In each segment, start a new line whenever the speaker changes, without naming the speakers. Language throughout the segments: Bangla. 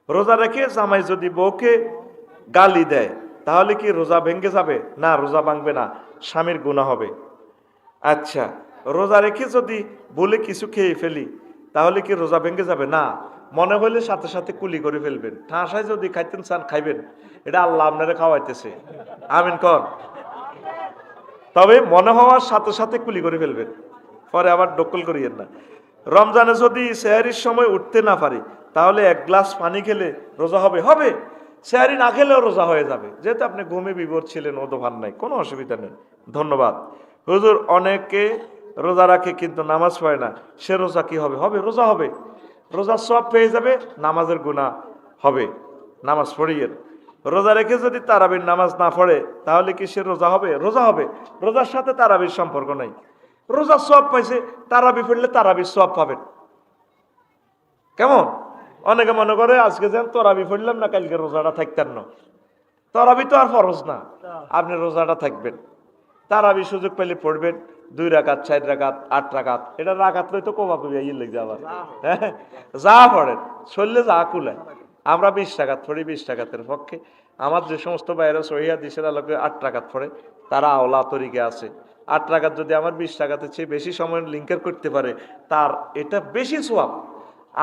রোজা রেখে জামাই যদি বউকে গালি দেয় তাহলে কি রোজা ভেঙে যাবে? না, রোজা ভাঙবে না, স্বামীর গুনাহ হবে। আচ্ছা, রোজা রেখে যদি বলে কিছু খেয়ে ফেলি তাহলে কি রোজা ভেঙে যাবে? না, মনে হইলে সাথে সাথে কুলি করে ফেলবেন। ঠাসায় যদি খাইতেন চান খাইবেন, এটা আল্লাহ আপনারা খাওয়াইতেছে। আমিন কর। তবে মনে হওয়ার সাথে সাথে কুলি করে ফেলবেন, পরে আবার ডক্কল করিয়েন না। রমজানে যদি সেহরির সময় উঠতে না পারি তাহলে এক গ্লাস পানি খেলে রোজা হবে? হবে। সেহরি না খেলেও রোজা হয়ে যাবে, যেহেতু আপনি ঘুমে বিভোর ছিলেন, ওদোভান নাই, কোনো অসুবিধা নেই। ধন্যবাদ। হুজুর, অনেকে রোজা রাখে কিন্তু নামাজ পড়ে না, সে রোজা কি হবে? হবে, রোজা হবে। রোজার সব পেয়ে যাবে, নামাজের গুনাহ হবে। নামাজ পড়িয়েন। রোজা রেখে যদি তারাবির নামাজ না পড়ে তাহলে কি সে রোজা হবে? রোজা হবে। রোজার সাথে তারাবির সম্পর্ক নাই। রোজার সব পাইছে, তারাবি পড়লে তারাবির সব পাবেন। কেমন? অনেকে মনে করে আজকে যেন তরাবি পড়লাম না, কালকে রোজাটা থাকতেন না। তরাবি তো আর ফরজ না, আপনি রোজাটা থাকবেন। তারাবি সুযোগ পেলে পড়বেন, 2 রাকাত, 4 রাকাত, 8 রাকাত। এটা রাকাত লই তো কোবা কবি ইয়ে লেগে যাবার। হ্যাঁ, যা পড়েন, চললে যা কুলায়। আমরা 20 রাকাত পড়ি, 20 রাকাতের পক্ষে। আমার যে সমস্ত বাইরে সহিয়া দিশের আলোকে 8 রাকাত পড়ে, তারা আওলা তরিকে আছে। 8 রাকাত যদি আমার 20 রাকাতের চেয়ে বেশি সময় লিঙ্কের করতে পারে, তার এটা বেশি সোয়াব।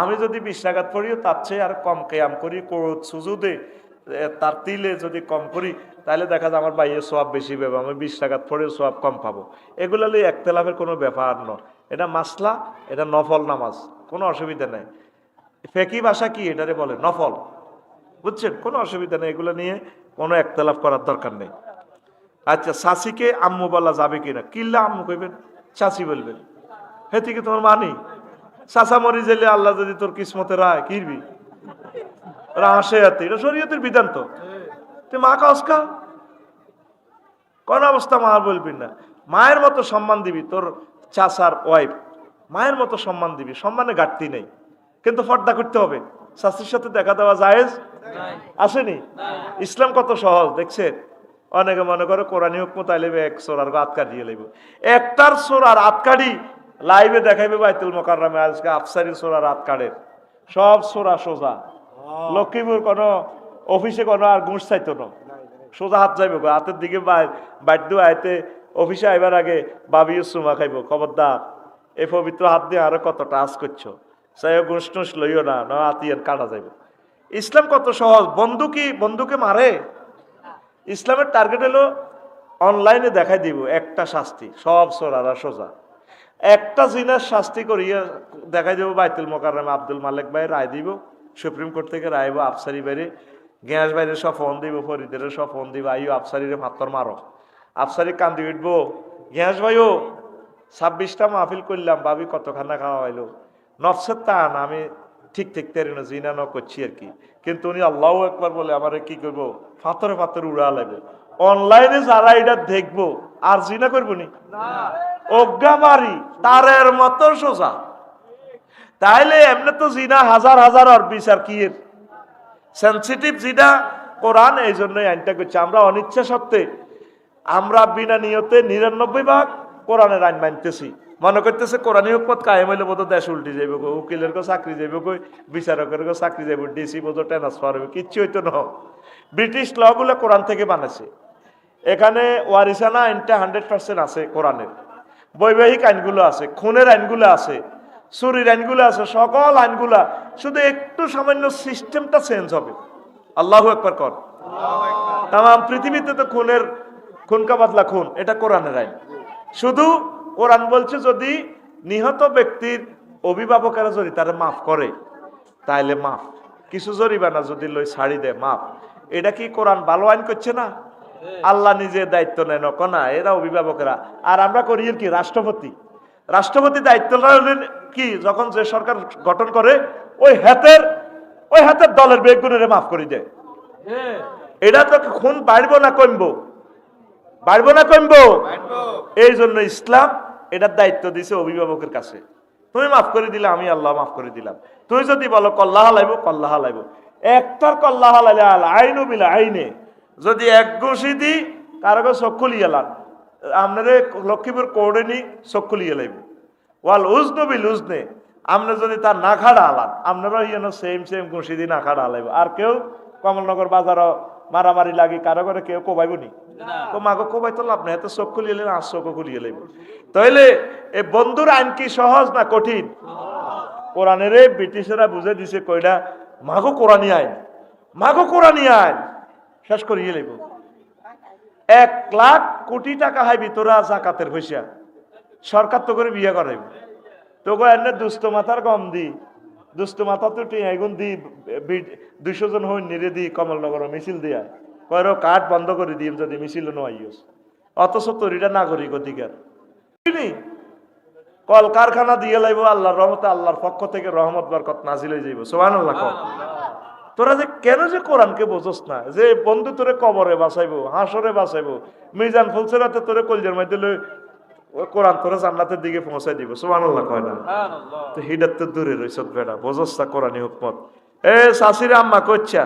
আমি যদি 20 রাকাত পড়িও তার চেয়ে আর কম কেয়াম করি, কোরআন সুজুদে তার তিলে যদি কম করি, তাহলে দেখা যায় আমার বাইয়ের সোয়াব বেশি পাবো, আমি 20 রাকাত পড়ে সোয়াব কম পাবো। এগুলো নিয়ে একতলাফের কোনো ব্যাপার নয়। এটা মাসলা, এটা নফল নামাজ, কোনো অসুবিধা নেই। ফেকি ভাষা কি এটারে বলে? নফল। বুঝছেন? কোনো অসুবিধা নেই, এগুলো নিয়ে কোনো একতলাফ করার দরকার নেই। আচ্ছা, শাসিকে আম্মু বলা যাবে কিনা? কিল্লা আম্মু কইবেন, চাচি বলবেন। হে থেকে তোমার মানি চাচা মরি গেলে আল্লাহ যদি তোর কিসমতে রায় কিরবি, ওরা আসে এতে, এটা শরীয়তের বিধান। তো তুই মা কাজকা কোন অবস্থা মা বলবি না। মায়ের মতো সম্মান দিবি, তোর চাচার ওয়াইফ মায়ের মতো সম্মান দিবি, সম্মানে ঘাটতি নেই। কিন্তু পর্দা করতে হবে। শাস্তির সাথে দেখা দেওয়া জায়েজ আসেনি? ইসলাম কত সহজ দেখছেন। অনেকে মনে করে কোরআনী হুকম তাইলেবে এক সোরার আত কাটিয়ে লাইব। একটার সোরার আত কাটি লাইভে দেখাইবে বাইতুল মোকাররমে আজকে আফসারি সোরার আত কাটের সব সোরা সোজা। লক্ষ্মীপুর কোনো অফিসে কোনো আর ঘুষ চাইতো না, সোজা হাত যাইব, হাতের দিকে বাধ্য আইতে অফিসে আইবার আগে বাবিও চুমা খাইব, খবরদার এই পবিত্র হাত দিয়ে আরো কত টাচ করছো, চাই ঘুষ টুস লইও না, না হাতিয়ার কাটা যাইব। ইসলাম কত সহজ। বন্ধুকে মারে। ইসলামের টার্গেট হলো অনলাইনে দেখাই দিব একটা শাস্তি, সব সোরারা সোজা। একটা জিনার শাস্তি করিয়া দেখাই দেবো বাইতুল মোকাররমে আব্দুল মালিক ভাই রায় দিব, সুপ্রিম কোর্ট থেকে রায় হইব আফসারি বাইরে, গ্যাস বাইরে সব ফোন দিব, ফরিদের সব ফোন দিব, আইও আফসারিরে মাত্তর মারো। আফসারি কান্দি উঠবো, গ্যাস ভাইও 26টা মাহফিল করলাম, ভাবি কতখানা খাওয়া হইলো, নফসের টান আমি ঠিক থাকতে পারি না, জিনা ন করছি আর কি। কিন্তু উনি আল্লাহ একবার বলে আমারে কি করবো, ফাতরে উড়া লাগবে। অনলাইনে যারা এটা দেখবো আর জিনা করবো নি, অজ্ঞা মারি তারের মতো সোজা। তাইলে এমনি তো জিনা হাজার হাজার আর বিচার কি সেন্সিটিভ জিনা কোরআন, এই জন্যই আইনটা করছে। আমরা অনিচ্ছা সত্ত্বে আমরা বিনা নিয়তে 99 ভাগ কোরআনের আইন মানতেছি, মনে করতেছে কোরআনী হুকমত কায়েম হইলে বোধ দেশ উল্টি যাইব, উকিলের কেউ চাকরি যাইব, কই বিচারকের কেউ চাকরি যাইব, ডিসি বোধ ট্রান্সফার হবে, কিচ্ছু হইতো না। ব্রিটিশ ল গুলো কোরআন থেকে বানাইছে। এখানে ওয়ারিসানা আইনটা 100% আছে কোরআনের, বৈবাহিক আইনগুলো আছে, খুনের আইনগুলো আছে, চুরির আইনগুলো আছে, সকল আইনগুলা, শুধু একটু সামান্য সিস্টেমটা চেঞ্জ হবে। আল্লাহু আকবার কর। তাম পৃথিবীতে তো খুন কা বদলা খুন, এটা কোরআনের আইন। শুধু কোরআন বলছে যদি নিহত ব্যক্তির অভিভাবকেরা যদি তারা মাফ করে তাইলে মাফ, কিছু জরিমানা যদি লই ছাড়ি দেয় মাফ। এটা কি কোরআন ভালো আইন করছে না? আল্লাহ নিজে দায়িত্ব নেন না, এরা অভিভাবকেরা। আর আমরা করি কি রাষ্ট্রপতি দায়িত্ব কি, যখন যে সরকার গঠন করে ওই হাতের দলের বেগুনের মাফ করে দেয়। এটা তো খুন বাড়বো না কমবো, এই জন্য ইসলাম এটার দায়িত্ব দিছে অভিভাবকের কাছে। তুমি মাফ করে দিলে আমি আল্লাহ মাফ করে দিলাম। তুই যদি বলো কল্লাহ লাইব, একটার কল্লাহ লাইলে আইনু বিলা আইনে, যদি এক ঘুষি দি কারো চক্ষু লিয়ে লান, আপনাদের লক্ষ্মীপুর কোর্টে নি চক্ষু লিয়ে লাইব। ওয়াল উজনু বিল উজনে, আপনি যদি তার না খাড়া আলান আপনারাও ইয়েন সেম ঘুষি দিয়ে না খাড়া আলাইব। আর কেউ কমলনগর বাজারও মারামারি লাগি কারো করে কেউ কোবাইব নি, তো মাগো কোবাই তো লাভ নাই, এত চোখ খুলিয়ে লেন আর চোখও খুলিয়ে লাইব। তাইলে এই বন্ধুর আইন কি সহজ না কঠিন? কোরআনের ব্রিটিশরা বুঝে দিছে কইটা মাগো কোরআনি আইন, মাগো কোরআনি আইন শেষ করিয়ে লাইব। 1 লাখ কোটি টাকা হাইবি তোরা জাকাতের পয়সা, সরকার তো করে বিয়ে করাইব, তোকে এনে দুষ্ট মাথার গম দি, দুষ্ট মাথা তো টিয়াগুন দি 200 জন হই নিরে দি কমলনগর মিছিল দিয়া কয়ের কাঠ বন্ধ করে দিম যদি মিছিল নইস, অথচ তরিটা নাগরিক অধিকার কলকারখানা দিয়ে লাইব আল্লাহর রহমতে, আল্লাহর পক্ষ থেকে রহমত বরকত নাজিল হয়ে যাইব। সুবহানাল্লাহ। তোরা যে কেন যে কোরআনকে বোঝস না, যে বন্ধু তোরে কবরে বাঁচাইবো, হাসরে বাঁচাইবো, মিজান ফুলসেরাতে তোরে কলজের মধ্যে লই কোরআন তোরে জান্নাতের দিকে পৌঁছাই দিব। সুবহানাল্লাহ কয় না? তো হিডাত তো দূরে রইছত বেটা, বোঝস না কোরআনি হুকমত। শাশির আম্মা কইছা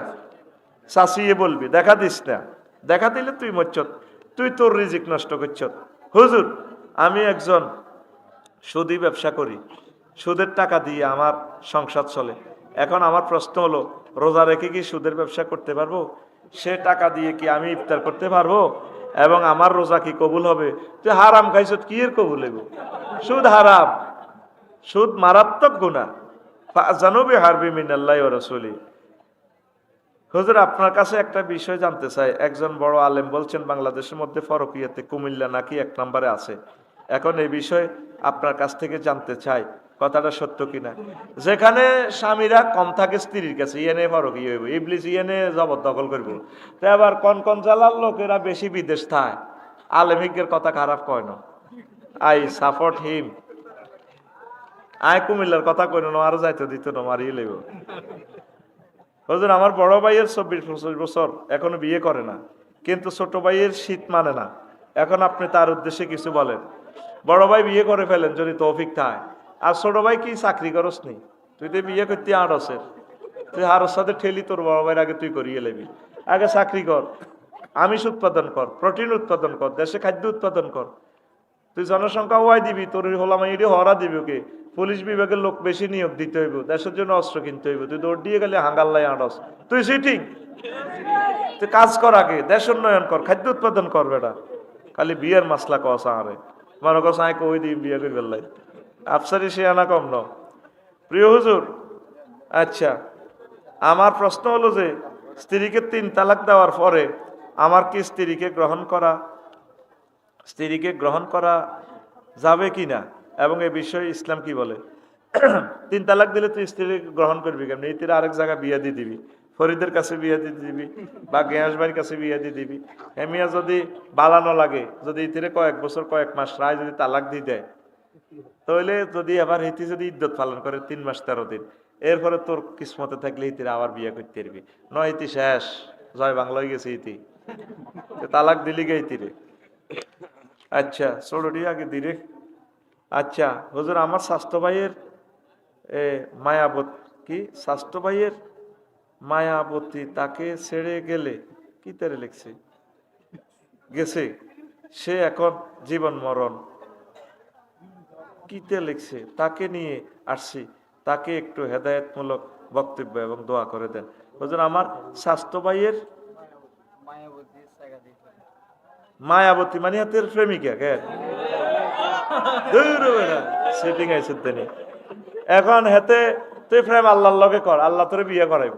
শাশিয়ে বলবি দেখা দিস না, দেখা দিলে তুই মরছত, তুই তোর রিজিক নষ্ট করছত। হুজুর আমি একজন সুদি ব্যবসা করি, সুদের টাকা দিয়ে আমার সংসার চলে, এখন আমার প্রশ্ন হলো রোজা রেখে কি সুদের ব্যবসা করতে পারবো? সে টাকা দিয়ে কি আমি ইফতার করতে পারবো এবং আমার রোজা কি কবুল হবে? তুই হারাম খাইছত কি এর কবুল হইব? সুদ হারাম, সুদ মারাত্মক গুনাহ। ফাজানুবি হারবি মিনাল্লাহি ওয়া রাসূলি। হুজুর আপনার কাছে একটা বিষয় জানতে চাই, একজন বড় আলেম বলছেন বাংলাদেশের মধ্যে ফরকিয়াতে কুমিল্লা নাকি 1 নম্বরে আছে, এখন এই বিষয়ে আপনার কাছ থেকে জানতে চাই কথাটা সত্য কিনা। যেখানে স্বামীরা কম থাকে স্ত্রীর কাছে ইয়েনে ফরকি হইব, ইবলিস ইয়েনে জবরদখল করব। তো আবার কোন জেলার লোকেরা বেশি বিদেশ থাকে, আলেমিকের কথা খারাপ কয় না, আই সাপোর্ট হিম। আয় কুমিল্লার কথা কইল না, আরো যাইতে দিত না, মারিয়ে লইব। হুজুর আমার বড় ভাইয়ের 24-25 বছর এখনো বিয়ে করে না, কিন্তু ছোট ভাইয়ের শীত মানে না, এখন আপনি তার উদ্দেশ্যে কিছু বলেন। বড় ভাই বিয়ে করে ফেলেন যদি তৌফিক থাকে, আর ছোট ভাই কি চাকরি করস নি? তুই তো বিয়ে করতে আড়সের, তুই আরস সাথে ঠেলি তোর বড় ভাইয়ের আগে তুই করিয়ে লেবি। আগে চাকরি কর, আমিষ উৎপাদন কর, প্রোটিন উৎপাদন কর, দেশে খাদ্য উৎপাদন কর, তুই জনসংখ্যা ওয়াই দিবি, তোর হলাম এটি হরা দিবি ওকে, পুলিশ বিভাগের লোক বেশি নিয়োগ দিতে হইব, দেশের জন্য অস্ত্র কিনতে হইব, তুই দৌড় দিয়ে গেলে হাঙ্গাল্লাই আড়স, তুই সিটিং। তুই কাজ কর, আগে দেশ উন্নয়ন কর, খাদ্য উৎপাদন কর বেটা, খালি বিয়ের মাসলা কস আরে মনে কস আয় কই দিই বিয়ে করে ফেললাই, আফসারি সে আনা কম ন। প্রিয় হুজুর, আচ্ছা আমার প্রশ্ন হলো যে স্ত্রীকে 3 তালাক দেওয়ার পরে আমার কি স্ত্রীকে গ্রহণ করা যাবে কিনা এবং এ বিষয়ে ইসলাম কি বলে? 3 তালাক দিলে তুই স্ত্রী গ্রহণ করবি কেমনি? এই আরেক জায়গায় বিয়ে দিয়ে দিবি, ফরিদের কাছে বিয়ে দিয়ে দিবি বা গেয়াসবাড়ির কাছে বিয়ে দিয়ে দিবি। হেমিয়া যদি বালানো লাগে, যদি ইতিরে কয়েক বছর কয়েক মাস রায় যদি তালাক দিয়ে দেয়, তাহলে যদি আবার হিতি যদি ইদ্যত পালন করে 3 মাস 13 দিন, এরপরে তোর কিসমতে থাকলে ইতিরে আবার বিয়ে করতে পারবি, নয় ইতি শেষ, জয় বাংলা হয়ে গেছে ইতি, তালাক দিলি গে ইতিরে। আচ্ছা ছোটটি আগে দিরে। আচ্ছা হুজুর আমার স্বাস্থ্য ভাইয়ের স্বাস্থ্য ভাইয়ের মায়াবতী তাকে ছেড়ে গেলে কি তারে লিখছে গেছে, সে এখন জীবন মরণ কিতে লিখছে, তাকে নিয়ে আসছি, তাকে একটু হেদায়েতমূলক বক্তব্য এবং দোয়া করে দেন। হুজুর আমার স্বাস্থ্য ভাইয়ের মায়াবতী মানে হাতের প্রেমিকা সেটিং আইছে তেনি, এখন হেতে তুই প্রেম আল্লাহর লগে কর, আল্লাহ তোরে বিয়ে করাইব।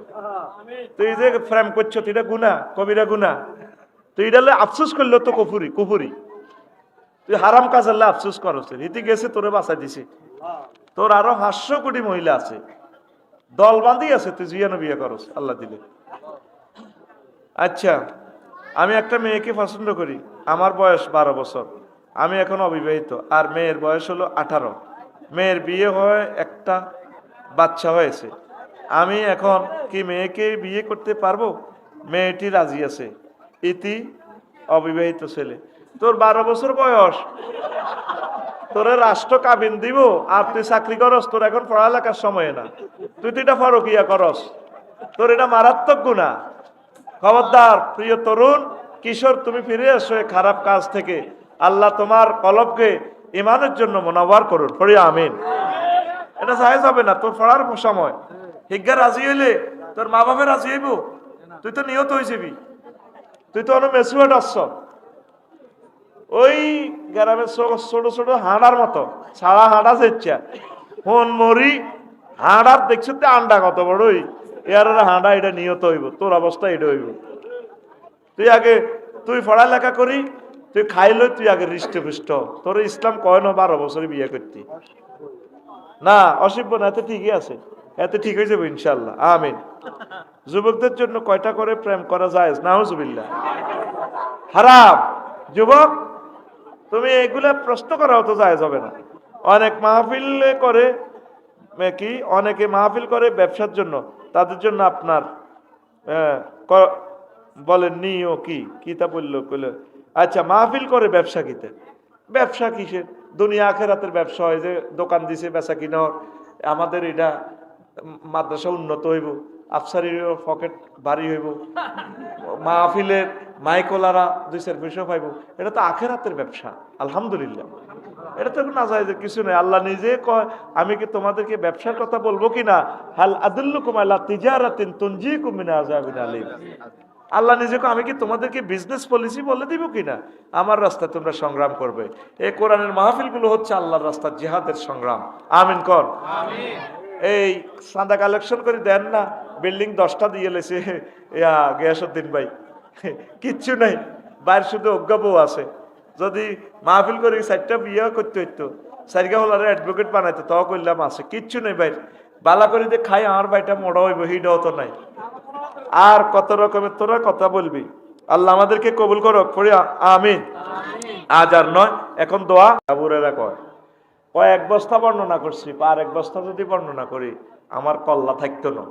তুই যে প্রেম করছো তুই এটা গুনাহ, কবিরা গুনাহ, তুই এটা আফসোস করলো তো কুফরি, তুই হারাম কাজ আল্লাহ আফসোস করছ, রীতি গেছে তোরে বাঁচাই দিছে, তোর আরো 500 কোটি মহিলা আছে, দল বাঁধি আছে, তুই জিয়ানো বিয়ে করস আল্লাহ দিলে। আচ্ছা আমি একটা মেয়েকে পছন্দ করি, আমার বয়স 12 বছর, আমি এখন অবিবাহিত, আর মেয়ের বয়স হলো 18, মেয়ের বিয়ে হয়, একটা বাচ্চা হয়েছে, আমি এখন কি মেয়েকে বিয়ে করতে পারবো? মেয়েটি রাজি আছে, ইতি অবিবাহিত ছেলে। তোর 12 বছর বয়স, তোর রাষ্ট্র কাবিন দিব আর তুই চাকরি করস, তোর এখন পড়ালেখার সময় না, তুই তো এটা ফরকিয়া করস, তোর এটা মারাত্মক গুনাহ। খবরদার প্রিয় তরুণ কিশোর, তুমি ফিরে এসো খারাপ কাজ থেকে, আল্লাহ তোমার কলবকে ইমানের জন্য মুনাওয়ার করুন, পড়ি আমিন। এটা জায়েজ হবে না। তোর পড়ার সময় হিজ্ঞা রাজি হইলে তোর মা বাপে রাজি হইব? তুই তো নিহত হয়ে যাবি, তুই তো অনেক মেসুয়াট আসছ। ওই গ্রামের ছোট ছোট হাঁড়ার মতো ছাড়া হাঁড়া যেচ্ছা ফোন মরি হাঁড়ার দেখছো তো আন্ডা কত বড়ই, এর হাঁড়া এটা নিহত হইব, তোর অবস্থা এটা হইব। তুই আগে তুই পড়ালেখা করি, তুই খাইল, তুই আগে হৃষ্টপুষ্ট। তোর ইসলাম কয় না 12 বছরে বিয়ে করতি না, অসিব্য না, এতে ঠিকই আছে, এতে ঠিক হয়ে যাবে ইনশাল্লাহ, আমিন। যুবকদের জন্য কয়টা করে প্রেম করা যায়? নাউজুবিল্লাহ, হারাম। যুবক তুমি এগুলা প্রশ্ন করাও তো জায়েজ হবে না। অনেক মাহফিল করে কি, অনেকে মাহফিল করে ব্যবসার জন্য, তাদের জন্য আপনার বলেন নিও কি তা বললো কইলো আচ্ছা মাহফিল করে ব্যবসা কিতে, ব্যবসা কিসের? দুনিয়া আখেরাতের ব্যবসা হয়, যে দোকান দিছে বেচা কিনা, আমাদের এটা মাদ্রাসা উন্নত হইব, আফসারির পকেট ভারী হইব, মাহফিলের মাইকোলারা 2-4 পয়সা পাইব, এটা তো আখেরাতের ব্যবসা। আলহামদুলিল্লাহ, এটা তো না যায় যে কিছু নেই। আল্লাহ নিজে কয় আমি কি তোমাদেরকে ব্যবসার কথা বলবো কিনা, হাল আদুল্লুকুম আলা তিজারাতিন তুনজিকুম মিন আযাবিন আলীম। আল্লাহ নিজে কয় আমি কি তোমাদেরকে বিজনেস পলিসি বলে দিব কিনা, আমার রাস্তায় তোমরা সংগ্রাম করবে। এই কোরআনের মাহফিল গুলো হচ্ছে আল্লাহর রাস্তার জিহাদের সংগ্রাম। আমিন কর। এই চাঁদা কালেকশন করে দেন না, বিল্ডিং 10টা দিয়ে লেছে গিয়াসউদ্দিন ভাই, কিচ্ছু নাই, বাইরে শুধু অজ্ঞাবও আছে। যদি মাহফিল করে 4টা বিয়ে করতে হইতো, 4 হলারে অ্যাডভোকেট বানাইতো, তাও করলাম আছে, কিচ্ছু নেই ভাই। বালা করে যে খাই আমার ভাইটা মোড়া হইব, হিডাও তো নাই। আর কত রকমের তোরা কথা বলবি। আল্লাহ আমাদেরকে কবুল করো, পড়ি আমিন। আজ আর নয়, এখন দোয়া। আবু হুরায়রা কয় 1 বস্তা বর্ণনা করছি, আর 1 বস্তা যদি বর্ণনা করি আমার কল্লা থাকতো না।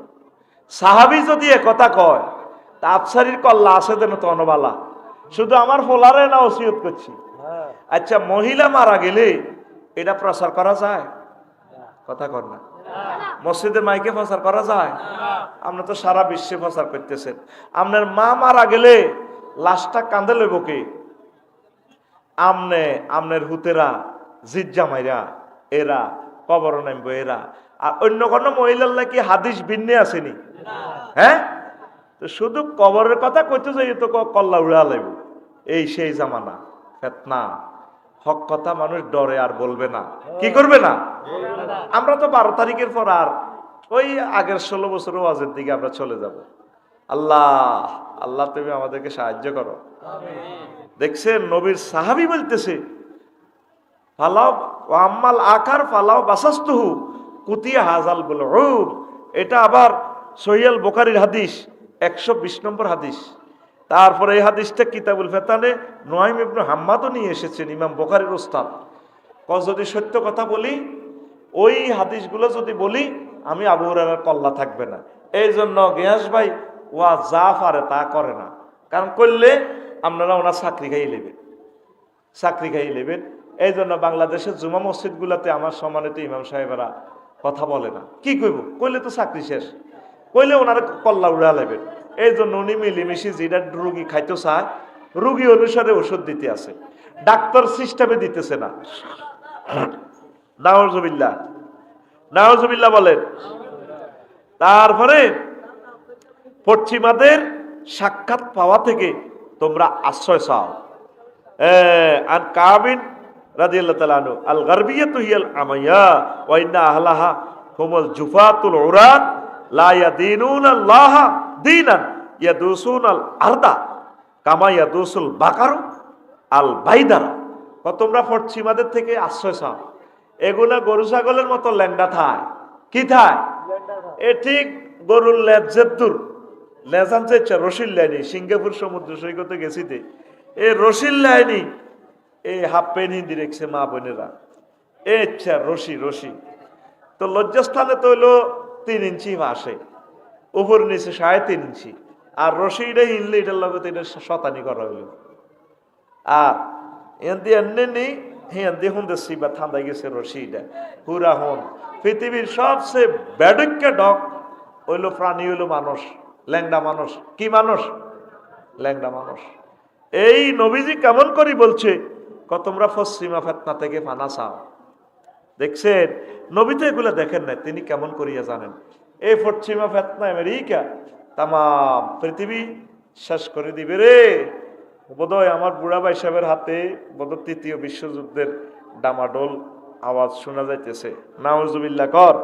সাহাবী যদি একথা কয়, তা আফসারির কল্লা আছে দেন তো অনবালা, শুধু আমার ফোলারে না ওসিয়ত করছি। আচ্ছা মহিলা মারা গেলে এটা প্রচার করা যায়? কথা কর না, মসজিদের মাইকে প্রচার করা যায়? আপনি তো সারা বিশ্বে প্রচার করতেছেন। আপনার মা মারা গেলে লাশটা কান্দে লইব কে? আমনের হুতেরা, জিজ্জামাইরা, এরা কবর নামবো এরা। আর অন্য কোনো মহিলার কি হাদিস ভিন্নে আসেনি? হ্যাঁ, তো শুধু কবরের কথা কইতে যাই তো কল্লা উড়া লাগবে। এই সেই জামানা, ফেতনা, হক কথা মানুষ ডরে আর বলবে না। কি করবে না? আমরা তো 12 তারিখের পর আর ওই আগের 16 বছর ওয়াজের দিকে আমরা চলে যাব। আল্লাহ আল্লাহ তুমি আমাদেরকে সাহায্য করো। দেখছেন নবীর সাহাবী বলতেছে ফালাও আম্মাল আকার ফালাও বাসাস্তুহু কুতিয়া হাজাল বুলউম। এটা আবার সহিহ বুখারীর হাদিস, 120 নম্বর হাদিস। তারপরে এই হাদিসটা কিতাবুল ফেতানে নুআইম ইবনে হাম্মাদও নিয়ে এসেছেন, ইমাম বুখারীর উস্তাদ। যদি সত্য কথা বলি, ওই হাদিসগুলো যদি বলি, আমি আবু হুরায়রার কল্লা থাকবে না। এই জন্য গিয়াস ভাই ওয়া যা পারে তা করে না, কারণ করলে আপনারা ওনার চাকরি খাইয়ে নেবেন। এই জন্য বাংলাদেশের জুমা মসজিদগুলোতে আমার সম্মানিত ইমাম সাহেবেরা কথা বলে না। কি কইব? কইলে তো চাকরি শেষ, কইলে ওনার কল্লা উড়া নেবেন। এই জন্য উনি মিলিমিশি যেটা রুগী খাইতে চায়, রুগী অনুসারে ওষুধ দিতে আছে, ডাক্তার সিস্টেমে দিতেছে না। নাউজুবিল্লাহ বলেন। তারপরে পশ্চিমাদের সাক্ষাৎ পাওয়া থেকে তোমরা আশ্রয় চাও। আন কাবিন রাদিয়াল্লাহু তাআলা আনহু আল গারবিয়াতু হিয়াল আমাইয়া ওয়া ইন্না আহলাহা হুমুল জুফাতুল উরাত লা ইয়াদিনুনা আল্লাহ দীনান ইয়াদুসুনাল আরদা কামা ইয়াদুসুল বাকারু আল বাইদারা। তোমরা পশ্চিমাদের থেকে আশ্রয় চাও। এগুলা গরু ছাগলের মতো ল্যাংডা থায়। কি থায়? এ ঠিক গরুর লেজের লেজান চাইছে রশির লাইনি। সিঙ্গাপুর সমুদ্র সৈকতে গেছিতে এই রশির লাইনি, এই হাফ প্যান্ট হিন্দি রেখছে মা বোনেরা। ইচ্ছা রশি তো লজ্জাস্থানে তো হইলো 3 ইঞ্চি আসে, উপর নিচে 3.5 ইঞ্চি। আর রশিটা হিনলে এটার লগত এটা শতানি করা হইলো। আর এমনি এমনি হিন্দি হুন্দের সিবা ঠান্ডা গেছে রশিটা পুরা হন। পৃথিবীর সবচেয়ে বেডক্য ডক হইলো প্রাণী হইলো মানুষ, ল্যাংডা মানুষ। কি মানুষ? ল্যাংডা মানুষ। এই নবীজি কেমন করি বলছে, তোমরা পশ্চিমা ফেতনা থেকে পানা চাও। দেখছেন, নবী তো এগুলো দেখেন না, তিনি কেমন করিয়া জানেন? এই পশ্চিমা ফেতনা আমেরিকা তাম পৃথিবী শেষ করে দিবে রে। বোধহয় আমার বুড়া ভাই সাহেবের হাতে বোধহয় তৃতীয় বিশ্বযুদ্ধের ডামাডোল আওয়াজ শোনা যাইতেছে। নাউজুবিল্লাহ কর।